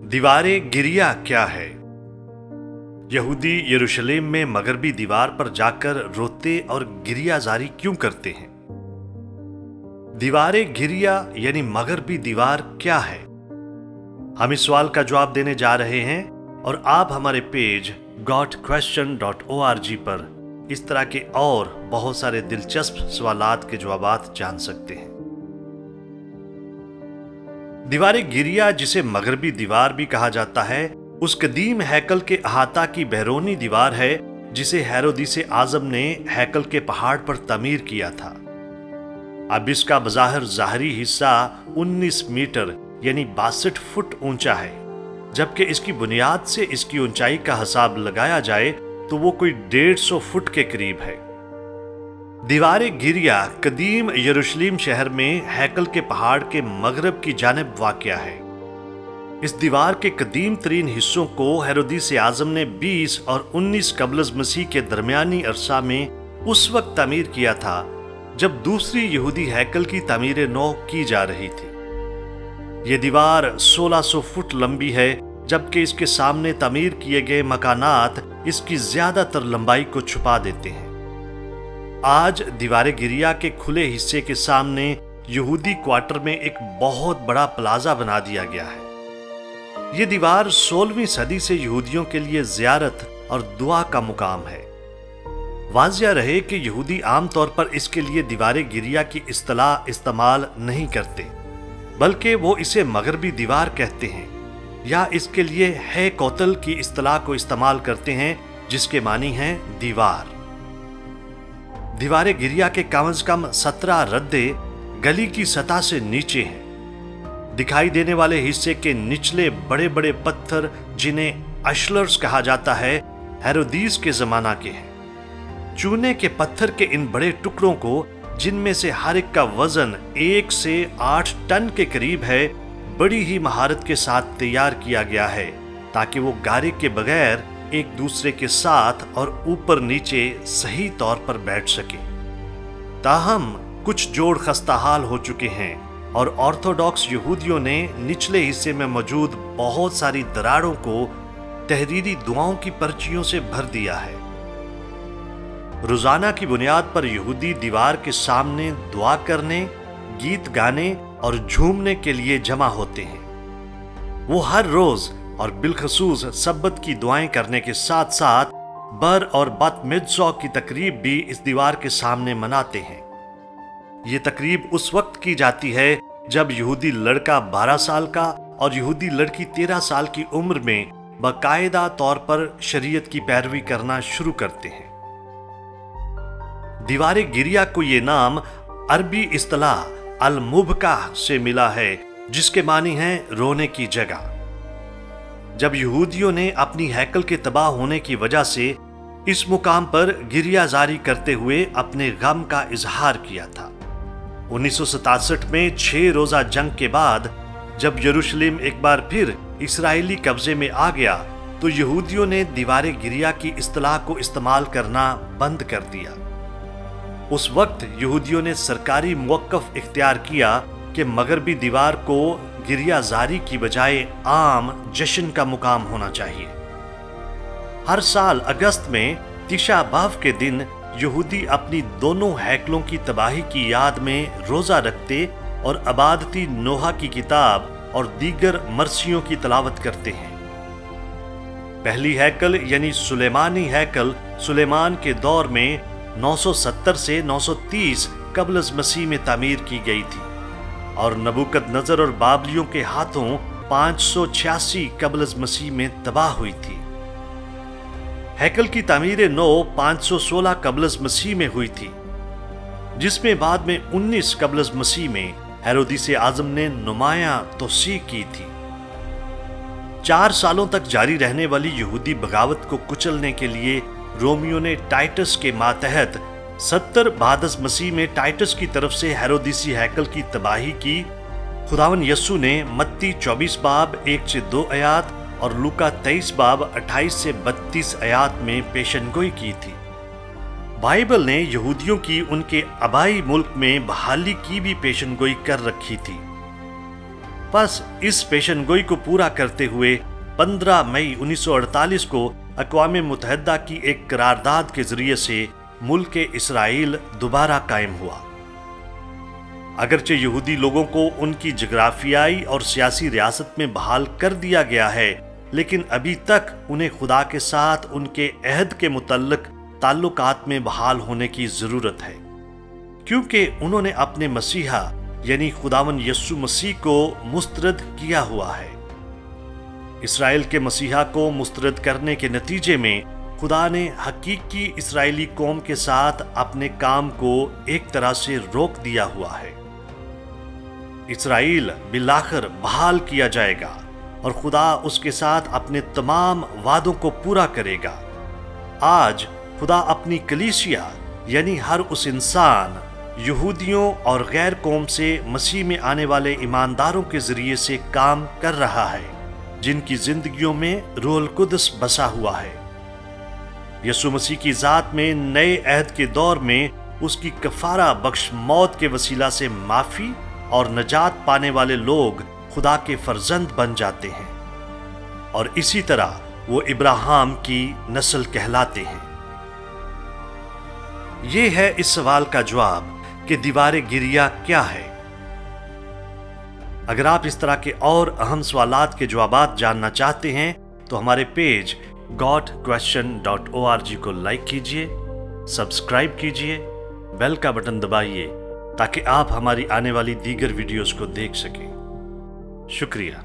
दीवारें गिरिया क्या है? यहूदी यरूशलेम में मगरबी दीवार पर जाकर रोते और गिरिया जारी क्यों करते हैं? दीवारें गिरिया यानी मगरबी दीवार क्या है? हम इस सवाल का जवाब देने जा रहे हैं और आप हमारे पेज gotquestion.org पर इस तरह के और बहुत सारे दिलचस्प सवालात के जवाबात जान सकते हैं। दीवारें गिरिया, जिसे मगरबी दीवार भी कहा जाता है, उस कदीम हैकल के अहाता की बैरूनी दीवार है जिसे हेरोदिस आजम ने हैकल के पहाड़ पर तामीर किया था। अब इसका बज़ाहिर ज़ाहरी हिस्सा 19 मीटर यानी 62 फुट ऊंचा है, जबकि इसकी बुनियाद से इसकी ऊंचाई का हिसाब लगाया जाए तो वो कोई 150 फुट के करीब है। दीवारें गिरिया कदीम यरूशलेम शहर में हैकल के पहाड़ के मगरब की जानिब वाक़या है। इस दीवार के कदीम तरीन हिस्सों को हेरोदिस आजम ने 20 और 19 कबल मसीह के दरमियानी अरसा में उस वक्त तामीर किया था जब दूसरी यहूदी हैकल की तामीर नौ की जा रही थी। ये दीवार 1600 फुट लंबी है, जबकि इसके सामने तामीर किए गए मकानात इसकी ज्यादातर लंबाई को छुपा देते हैं। आज दीवारें गिरिया के खुले हिस्से के सामने यहूदी क्वार्टर में एक बहुत बड़ा प्लाजा बना दिया गया है। यह दीवार 16वीं सदी से यहूदियों के लिए ज़ियारत और दुआ का मुकाम है। वाज़िया रहे कि यहूदी आमतौर पर इसके लिए दीवारें गिरिया की इस्तिलाह इस्तेमाल नहीं करते, बल्कि वो इसे मगरबी दीवार कहते हैं या इसके लिए है कोतल की इस्तिलाह को इस्तेमाल करते हैं, जिसके मानी है दीवार। दीवारें गिरिया के कम से कम 17 रद्दे गली की सतह से नीचे हैं। दिखाई देने वाले हिस्से के निचले बड़े बड़े पत्थर, जिन्हें अशलर्स कहा जाता है, हेरोदिस के जमाना के हैं। चूने के पत्थर के इन बड़े टुकड़ों को, जिनमें से हर एक का वजन 1 से 8 टन के करीब है, बड़ी ही महारत के साथ तैयार किया गया है ताकि वो गारे के बगैर एक दूसरे के साथ और ऊपर नीचे सही तौर पर बैठ सके। ताहम कुछ जोड़ खस्ताहाल हो चुके हैं और ऑर्थोडॉक्स यहूदियों ने निचले हिस्से में मौजूद बहुत सारी दरारों को तहरीरी दुआओं की पर्चियों से भर दिया है। रोजाना की बुनियाद पर यहूदी दीवार के सामने दुआ करने, गीत गाने और झूमने के लिए जमा होते हैं। वो हर रोज और बिलखसूस सब्बत की दुआएं करने के साथ साथ बर और बत मिज़्ज़ा की तकरीब भी इस दीवार के सामने मनाते हैं। ये तकरीब उस वक्त की जाती है जब यहूदी लड़का 12 साल का और यहूदी लड़की 13 साल की उम्र में बाकायदा तौर पर शरीयत की पैरवी करना शुरू करते हैं। दीवारें गिरिया को ये नाम अरबी इस्तिलाह अल-मुबका से मिला है, जिसके मानी है रोने की जगह। जब यहूदियों ने अपनी हैकल के तबाह होने की वजह से इस मुकाम पर गिरिया जारी करते हुए अपने गम का इजहार किया था। 1967 में 6 रोजा जंग के बाद जब यरूशलेम एक बार फिर इस्राएली कब्जे में आ गया, तो यहूदियों ने दीवारें गिरिया की इस्तिलाह को इस्तेमाल करना बंद कर दिया। उस वक्त यहूदियों ने सरकारी मुवक्कफ इख्तियार किया कि मगरबी दीवार को गिरिया जारी की बजाय आम जश्न का मुकाम होना चाहिए। हर साल अगस्त में तिशा बाव के दिन यहूदी अपनी दोनों हैकलों की तबाही की याद में रोजा रखते और अबादती नोहा की किताब और दीगर मरसियों की तलावत करते हैं। पहली हैकल यानी सुलेमानी हैकल सुलेमान के दौर में 970 से 930 कबल मसीह में तामीर की गई थी और नबूकदनजर और बाबलियों के हाथों 586 कबल मसीह में तबाह हुई थी। हैकल की तामीर नौ 516 कबल मसीह में हुई थी, जिसमें बाद में 19 कबल मसीह में हेरोदिस आजम ने नुमाया तोसी की थी। 4 सालों तक जारी रहने वाली यहूदी बगावत को कुचलने के लिए रोमियो ने टाइटस के मातहत 70 बादस मसीह में टाइटस की तरफ से हेरोदिसी हैकल की तबाही की। खुदावन यसु ने मत्ती 24 बाब 1 से 2 आयात और लूका 23 बाब 28 से 32 आयात में पेशनगोई की थी। बाइबल ने यहूदियों की उनके आबाई मुल्क में बहाली की भी पेशनगोई कर रखी थी। बस इस पेशन गोई को पूरा करते हुए 15 मई 1948 को अक़वाम मुत्तहिदा की एक करारदाद के जरिए से मुल्क इसराइल दोबारा कायम हुआ। अगरचे यहूदी लोगों को उनकी जगराफियाई और सियासी रियासत में बहाल कर दिया गया है, लेकिन अभी तक उन्हें खुदा के साथ उनके अहद के मुतल्लिक ताल्लुकात में बहाल होने की ज़रूरत है, क्योंकि उन्होंने अपने मसीहा यानी खुदावन यस्सु मसीह को मुस्तरद किया हुआ है। इसराइल के मसीहा को मुस्तरद करने के नतीजे में खुदा ने हकीकी इसराइली कौम के साथ अपने काम को एक तरह से रोक दिया हुआ है। इसराइल बिलाखिर बहाल किया जाएगा और खुदा उसके साथ अपने तमाम वादों को पूरा करेगा। आज खुदा अपनी कलीसिया यानी हर उस इंसान, यहूदियों और गैर कौम से मसीह में आने वाले ईमानदारों के जरिए से काम कर रहा है, जिनकी जिंदगियों में रूहुल कुद्स बसा हुआ है। यीशु मसीह की ज़ात में नए अहद के दौर में उसकी कफारा बख्श मौत के वसीला से माफ़ी और नजात पाने वाले लोग खुदा के फर्जंद बन जाते हैं और इसी तरह वो इब्राहिम की नस्ल कहलाते हैं। ये है इस सवाल का जवाब कि दीवार गिरिया क्या है। अगर आप इस तरह के और अहम सवालात के जवाबात जानना चाहते हैं तो हमारे पेज godquestion.org को लाइक कीजिए, सब्सक्राइब कीजिए, बेल का बटन दबाइए ताकि आप हमारी आने वाली दीगर वीडियोस को देख सकें। शुक्रिया।